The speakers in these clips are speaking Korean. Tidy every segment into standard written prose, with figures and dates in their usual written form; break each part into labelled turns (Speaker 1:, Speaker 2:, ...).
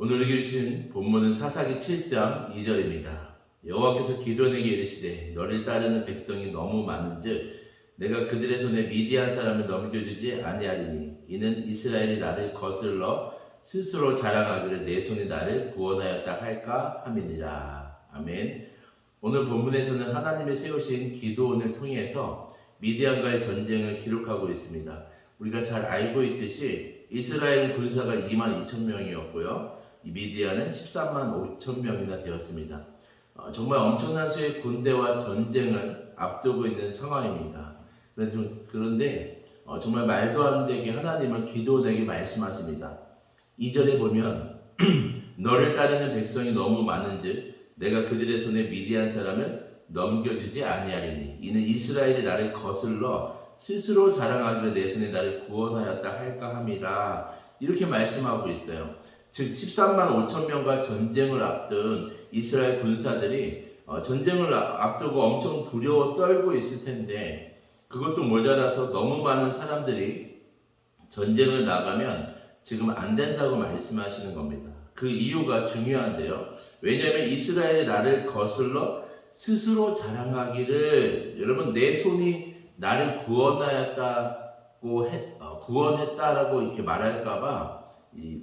Speaker 1: 오늘 읽으신 본문은 사사기 7장 2절입니다. 여호와께서 기드온에게 이르시되 너를 따르는 백성이 너무 많은즉 내가 그들의 손에 미디안 사람을 넘겨주지 아니하리니 이는 이스라엘이 나를 거슬러 스스로 자랑하기를 내 손이 나를 구원하였다 할까 함이니라. 아멘. 오늘 본문에서는 하나님이 세우신 기드온을 통해서 미디안과의 전쟁을 기록하고 있습니다. 우리가 잘 알고 있듯이 이스라엘 군사가 22,000명이었고요. 이 미디안은 13만 5천 명이나 되었습니다. 정말 엄청난 수의 군대와 전쟁을 앞두고 있는 상황입니다. 그런데 정말 말도 안 되게 하나님은 기드온에게 말씀하십니다. 2절에 보면 너를 따르는 백성이 너무 많은즉 내가 그들의 손에 미디안 사람을 넘겨주지 아니하리니 이는 이스라엘이 나를 거슬러 스스로 자랑하기를 내 손에 나를 구원하였다 할까 함이라. 이렇게 말씀하고 있어요. 즉 13만 5천 명과 전쟁을 앞둔 이스라엘 군사들이 전쟁을 앞두고 엄청 두려워 떨고 있을 텐데 그것도 모자라서 너무 많은 사람들이 전쟁을 나가면 지금 안 된다고 말씀하시는 겁니다. 그 이유가 중요한데요. 왜냐하면 이스라엘이 나를 거슬러 스스로 자랑하기를 여러분 내 손이 나를 구원했다라고 이렇게 말할까봐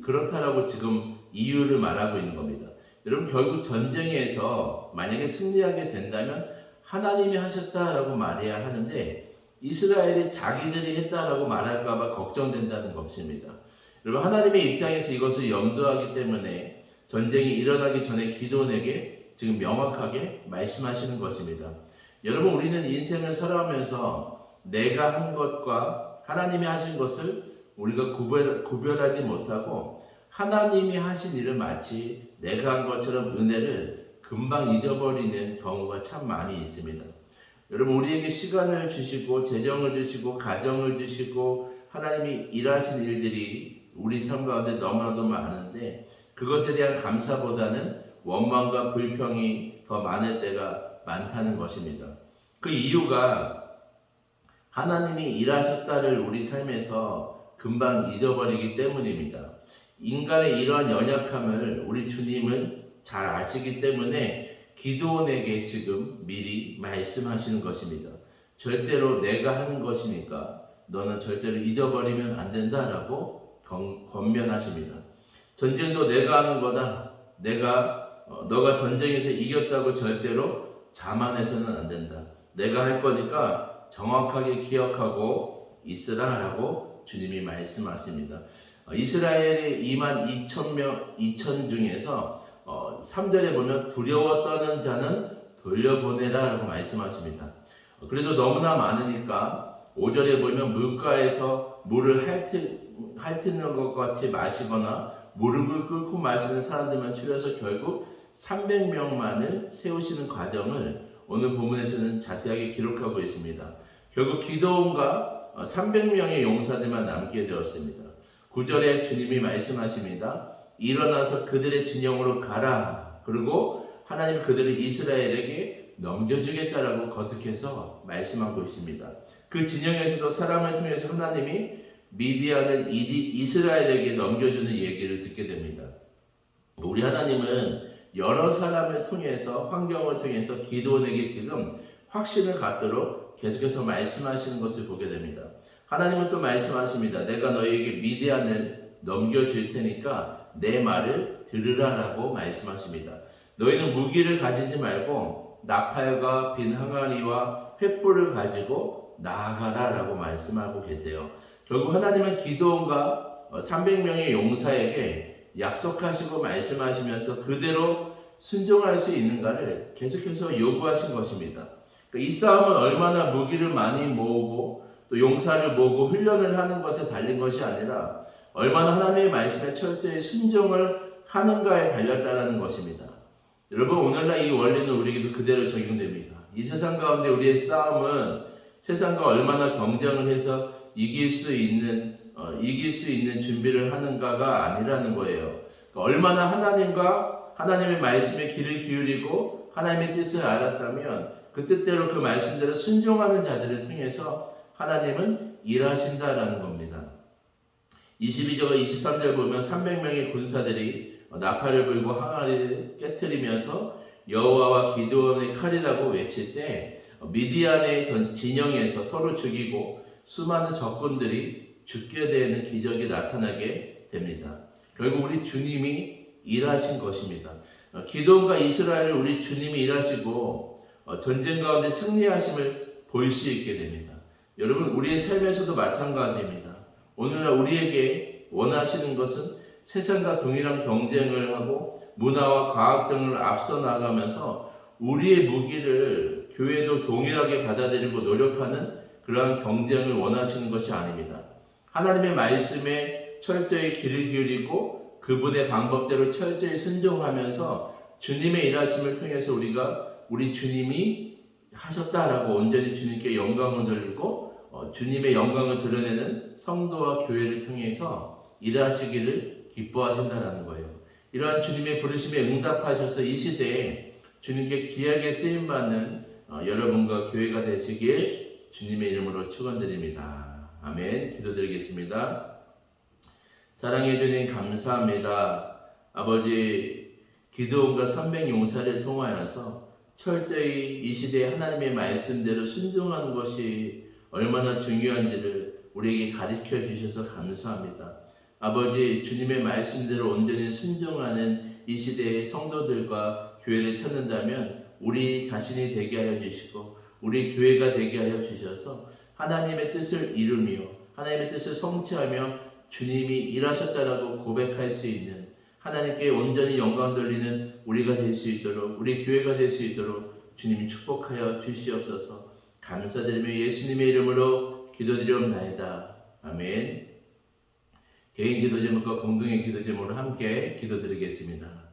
Speaker 1: 그렇다라고 지금 이유를 말하고 있는 겁니다. 여러분 결국 전쟁에서 만약에 승리하게 된다면 하나님이 하셨다라고 말해야 하는데 이스라엘이 자기들이 했다라고 말할까봐 걱정된다는 것입니다. 여러분 하나님의 입장에서 이것을 염두하기 때문에 전쟁이 일어나기 전에 기드온에게 지금 명확하게 말씀하시는 것입니다. 여러분 우리는 인생을 살아가면서 내가 한 것과 하나님이 하신 것을 우리가 구별하지 못하고 하나님이 하신 일을 마치 내가 한 것처럼 은혜를 금방 잊어버리는 경우가 참 많이 있습니다. 여러분 우리에게 시간을 주시고 재정을 주시고 가정을 주시고 하나님이 일하신 일들이 우리 삶 가운데 너무나도 많은데 그것에 대한 감사보다는 원망과 불평이 더 많을 때가 많다는 것입니다. 그 이유가 하나님이 일하셨다를 우리 삶에서 금방 잊어버리기 때문입니다. 인간의 이러한 연약함을 우리 주님은 잘 아시기 때문에 기드온에게 지금 미리 말씀하시는 것입니다. 절대로 내가 하는 것이니까 너는 절대로 잊어버리면 안 된다라고 권면하십니다. 전쟁도 내가 하는 거다. 너가 전쟁에서 이겼다고 절대로 자만해서는 안 된다. 내가 할 거니까 정확하게 기억하고 있으라라고 주님이 말씀하십니다. 이스라엘의 22,000 중에서 3절에 보면 두려워 떠는 자는 돌려보내라라고 말씀하십니다. 그래도 너무나 많으니까 5절에 보면 물가에서 물을 핥는 것 같이 마시거나 무릎을 꿇고 마시는 사람들만 추려서 결국 300명만을 세우시는 과정을 오늘 본문에서는 자세하게 기록하고 있습니다. 결국 기드온과 300명의 용사들만 남게 되었습니다. 9절에 주님이 말씀하십니다. 일어나서 그들의 진영으로 가라. 그리고 하나님 그들을 이스라엘에게 넘겨주겠다라고 거듭해서 말씀하고 있습니다. 그 진영에서도 사람을 통해서 하나님이 미디안을 이스라엘에게 넘겨주는 얘기를 듣게 됩니다. 우리 하나님은 여러 사람을 통해서 환경을 통해서 기드온에게 지금 확신을 갖도록 계속해서 말씀하시는 것을 보게 됩니다. 하나님은 또 말씀하십니다. 내가 너희에게 미디안을 넘겨줄 테니까 내 말을 들으라라고 말씀하십니다. 너희는 무기를 가지지 말고 나팔과 빈 항아리와 횃불을 가지고 나아가라라고 말씀하고 계세요. 결국 하나님은 기드온과 300명의 용사에게 약속하시고 말씀하시면서 그대로 순종할 수 있는가를 계속해서 요구하신 것입니다. 이 싸움은 얼마나 무기를 많이 모으고 또 용사를 모으고 훈련을 하는 것에 달린 것이 아니라 얼마나 하나님의 말씀에 철저히 순종을 하는가에 달렸다는 것입니다. 여러분 오늘날 이 원리는 우리에게도 그대로 적용됩니다. 이 세상 가운데 우리의 싸움은 세상과 얼마나 경쟁을 해서 이길 수 있는 준비를 하는가가 아니라는 거예요. 그러니까 얼마나 하나님과 하나님의 말씀에 귀를 기울이고 하나님의 뜻을 알았다면 그 뜻대로 그 말씀대로 순종하는 자들을 통해서 하나님은 일하신다라는 겁니다. 22절 23절 보면 300명의 군사들이 나팔을 불고 항아리를 깨뜨리면서 여호와와 기드온의 칼이라고 외칠 때 미디안의 진영에서 서로 죽이고 수많은 적군들이 죽게 되는 기적이 나타나게 됩니다. 결국 우리 주님이 일하신 것입니다. 기드온과 이스라엘을 우리 주님이 일하시고 전쟁 가운데 승리하심을 볼 수 있게 됩니다. 여러분, 우리의 삶에서도 마찬가지입니다. 오늘날 우리에게 원하시는 것은 세상과 동일한 경쟁을 하고 문화와 과학 등을 앞서 나가면서 우리의 무기를 교회도 동일하게 받아들이고 노력하는 그러한 경쟁을 원하시는 것이 아닙니다. 하나님의 말씀에 철저히 귀를 기울이고 그분의 방법대로 철저히 순종하면서 주님의 일하심을 통해서 우리 주님이 하셨다라고 온전히 주님께 영광을 돌리고 주님의 영광을 드러내는 성도와 교회를 통해서 일하시기를 기뻐하신다라는 거예요. 이러한 주님의 부르심에 응답하셔서 이 시대에 주님께 귀하게 쓰임받는 여러분과 교회가 되시길 주님의 이름으로 축원드립니다. 아멘. 기도드리겠습니다. 사랑해 주님 감사합니다. 아버지, 기드온과 300용사를 통하여서 철저히 이 시대에 하나님의 말씀대로 순종하는 것이 얼마나 중요한지를 우리에게 가르쳐 주셔서 감사합니다. 아버지, 주님의 말씀대로 온전히 순종하는 이 시대의 성도들과 교회를 찾는다면 우리 자신이 되게 하여 주시고 우리 교회가 되게 하여 주셔서 하나님의 뜻을 이루며 하나님의 뜻을 성취하며 주님이 일하셨다라고 고백할 수 있는, 하나님께 온전히 영광 돌리는 우리가 될 수 있도록, 우리 교회가 될 수 있도록 주님이 축복하여 주시옵소서. 감사드리며 예수님의 이름으로 기도드리옵나이다. 아멘. 개인 기도 제목과 공동의 기도 제목으로 함께 기도드리겠습니다.